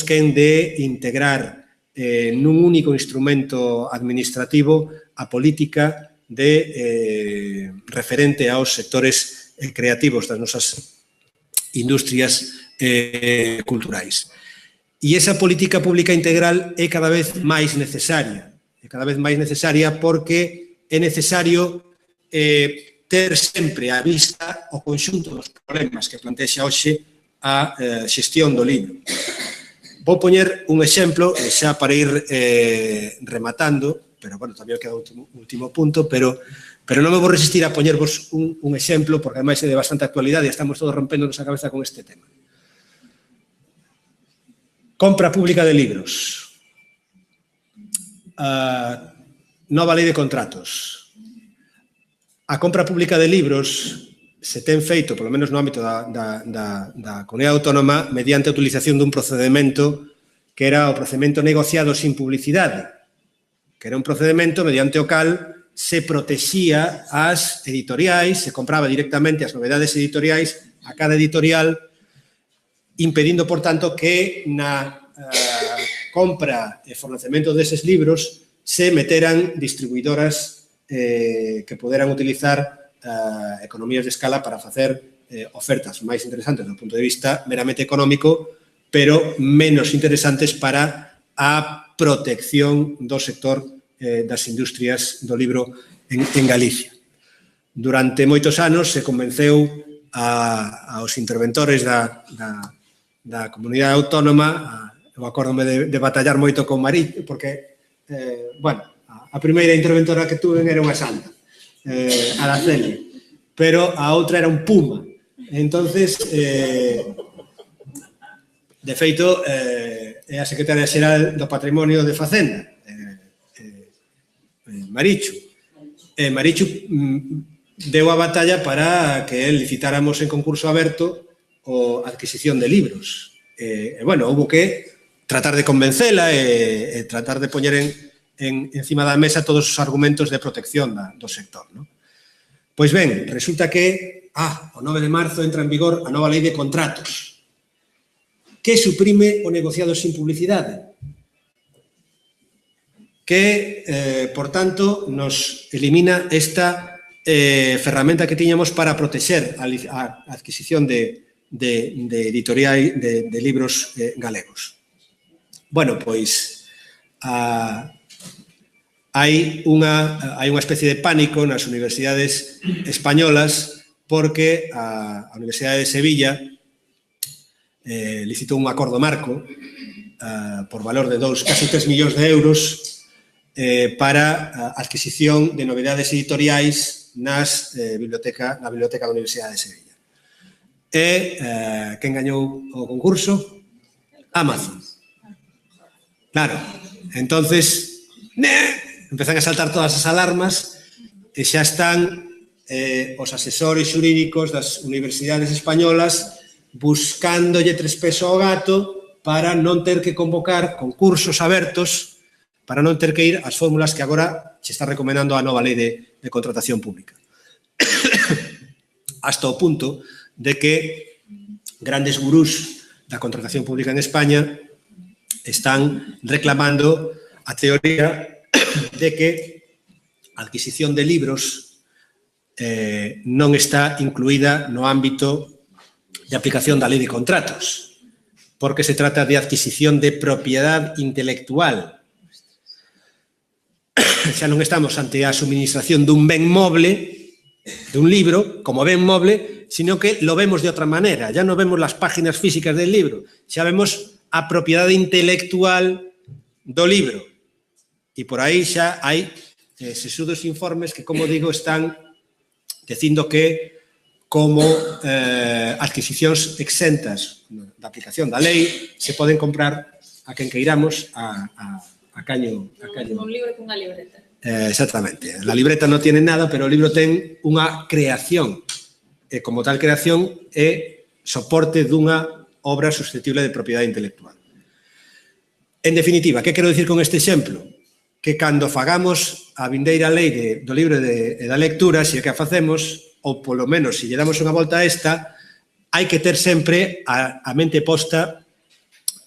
B: quen de integrar nun único instrumento administrativo a política referente aos sectores creativos das nosas industrias culturais. E esa política pública integral é cada vez máis necesaria. É cada vez máis necesaria porque é necesario ter sempre á vista o conxunto dos problemas que plantexa hoxe a xestión do libro. Vou poñer un exemplo, xa para ir rematando, pero, bueno, tamén queda un último punto, pero non me vou resistir a poñervos un exemplo, porque ademais é de bastante actualidade e estamos todos rompéndonos a cabeza con este tema. Compra pública de libros. Nova lei de contratos. A compra pública de libros se ten feito, polo menos no ámbito da Comunidade Autónoma, mediante a utilización dun procedimento que era o procedimento negociado sin publicidade, que era un procedimento mediante o cal se protexía as editoriais, se compraba directamente as novedades editoriais a cada editorial, impedindo, por tanto, que na compra e fornecemento deses libros se meteran distribuidoras que poderan utilizar economías de escala para facer ofertas máis interesantes do punto de vista meramente económico, pero menos interesantes para a protección do sector das industrias do libro en Galicia. Durante moitos anos se convenceu aos interventores da comunidade autónoma, eu acórdome de batallar moito con Marichu, porque, bueno, a primeira interventora que tuve era unha santa, Araceli, pero a outra era un puma. Entonces, de feito, é a secretaria xeral do Patrimonio de Facenda, Marichu. Marichu deu a batalla para que licitáramos en concurso aberto a adquisición de libros. Bueno, houve que tratar de convencela e tratar de poñer encima da mesa todos os argumentos de protección do sector. Pois ben, resulta que o 9 de marzo entra en vigor a nova lei de contratos, que suprime o negociado sin publicidade, que, por tanto, nos elimina esta ferramenta que tiñamos para protexer a adquisición de editoriais de libros galegos. Bueno, pois hai unha especie de pánico nas universidades españolas porque a Universidade de Sevilla licitou un acordo marco por valor de casi 3 millóns de euros para a adquisición de novedades editoriais na Biblioteca da Universidade de Sevilla. E quen gañou o concurso? Amazon. Claro, entonces empezan a saltar todas as alarmas e xa están os asesores xurídicos das universidades españolas buscándolle tres pesos ao gato para non ter que convocar concursos abertos, para non ter que ir ás fórmulas que agora se está recomendando a nova lei de contratación pública. Hasta o punto de que grandes gurús da contratación pública en España están reclamando a teoría de que a adquisición de libros non está incluída no ámbito de aplicación da lei de contratos, porque se trata de adquisición de propiedad intelectual. Xa non estamos ante a suministración dun ben moble, dun libro, como ben moble, sino que lo vemos de outra maneira. Ya non vemos las páginas físicas del libro, xa vemos a propiedade intelectual do libro. E por aí xa hai sesudos informes que, como digo, están dicindo que como adquisicións exentas da aplicación da lei se poden comprar a quen queiramos a caño.
A: Un libro cunha libreta.
B: Exactamente. La libreta non tiene nada, pero o libro ten unha creación. E como tal creación é soporte dunha obra susceptible de propiedade intelectual. En definitiva, que quero dicir con este exemplo? Que cando fagamos a vindeira lei do libro e da lectura, se é que a facemos, ou polo menos se lle damos unha volta a esta, hai que ter sempre a mente posta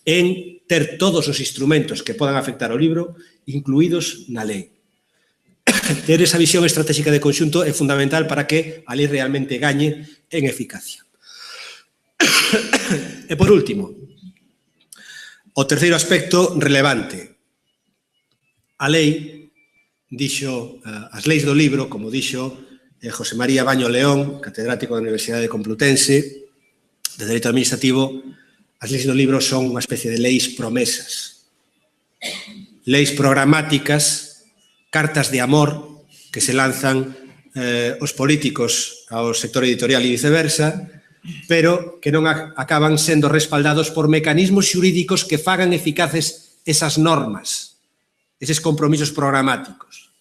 B: en ter todos os instrumentos que podan afectar o libro incluídos na lei. Ter esa visión estratégica de conxunto é fundamental para que a lei realmente gañe en eficacia. E por último, o terceiro aspecto relevante. A lei dixo, as leis do libro, como dixo José María Baño León, catedrático da Universidade Complutense de Dereito Administrativo, as leis do libro son unha especie de leis promesas, leis programáticas, cartas de amor que se lanzan os políticos ao sector editorial e viceversa, pero que non acaban sendo respaldados por mecanismos xurídicos que fagan eficaces esas normas, eses compromisos programáticos.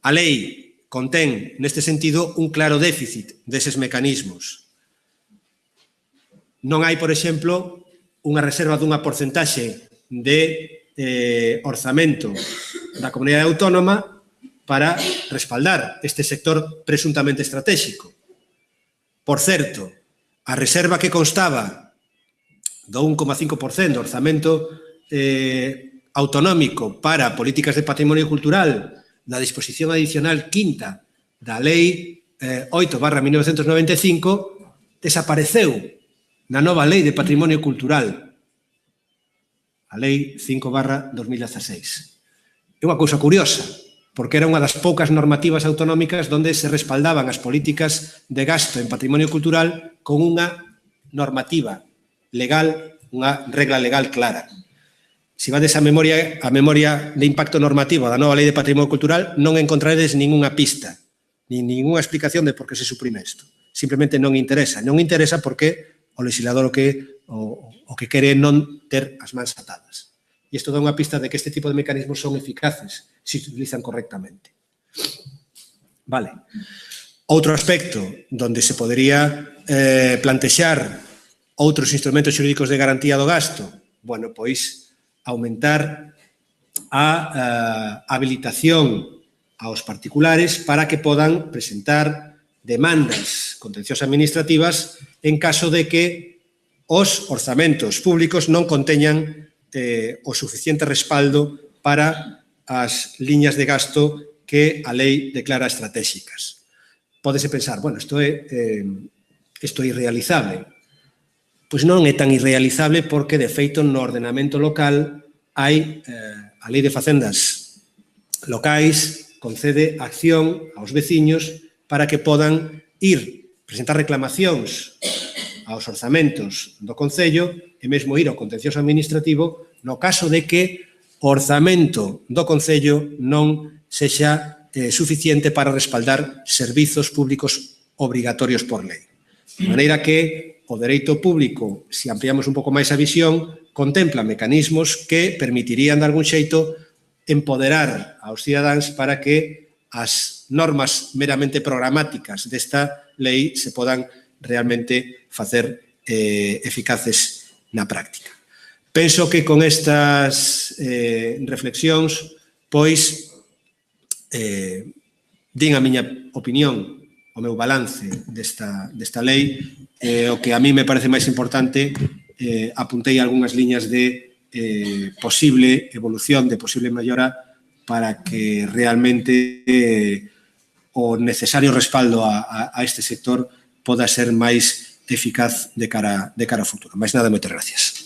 B: A lei contén, neste sentido, un claro déficit deses mecanismos. Non hai, por exemplo, unha reserva dunha porcentaxe de orzamento da comunidade autónoma para respaldar este sector presuntamente estratégico. Por certo, a reserva que constaba do 1,5% do orzamento autonómico para políticas de patrimonio cultural na disposición adicional quinta da Lei 8/1995 desapareceu na nova Lei de Patrimonio Cultural, a Lei 5/2016. É unha cousa curiosa, porque era unha das poucas normativas autonómicas onde se respaldaban as políticas de gasto en patrimonio cultural con unha normativa legal, unha regla legal clara. Se vades a memoria de impacto normativo da nova Lei de Patrimonio Cultural, non encontraredes ningunha pista, nin ningunha explicación de por que se suprime isto. Simplemente non interesa. Non interesa porque o legislador o que quere non ter as mans atadas. E isto dá unha pista de que este tipo de mecanismos son eficaces se se utilizan correctamente. Vale. Outro aspecto onde se podería plantexar outros instrumentos xurídicos de garantía do gasto, bueno, pois aumentar a habilitación aos particulares para que podan presentar demandas contenciosas administrativas en caso de que os orzamentos públicos non conteñan o suficiente respaldo para as liñas de gasto que a lei declara estratégicas. Pódese pensar, bueno, isto é irrealizable. Pois non é tan irrealizable porque, de feito, no ordenamento local hai a Lei de Facendas locais concede acción aos veciños para que podan ir presentar reclamacións aos orzamentos do Concello e mesmo ir ao contencioso administrativo no caso de que o orzamento do Concello non sexa suficiente para respaldar servizos públicos obrigatorios por lei. De maneira que o dereito público, se ampliamos un pouco máis a visión, contempla mecanismos que permitirían, de algún xeito, empoderar aos cidadáns para que as normas meramente programáticas desta lei se podan realmente facer eficaces na práctica. Penso que con estas reflexións, pois, din a miña opinión, o meu balance desta lei, o que a mí me parece máis importante, apuntei algunhas liñas de posible evolución, de posible mellora, para que realmente o necesario respaldo a este sector poda ser máis eficaz de cara ao futuro. Mais nada, moitas gracias.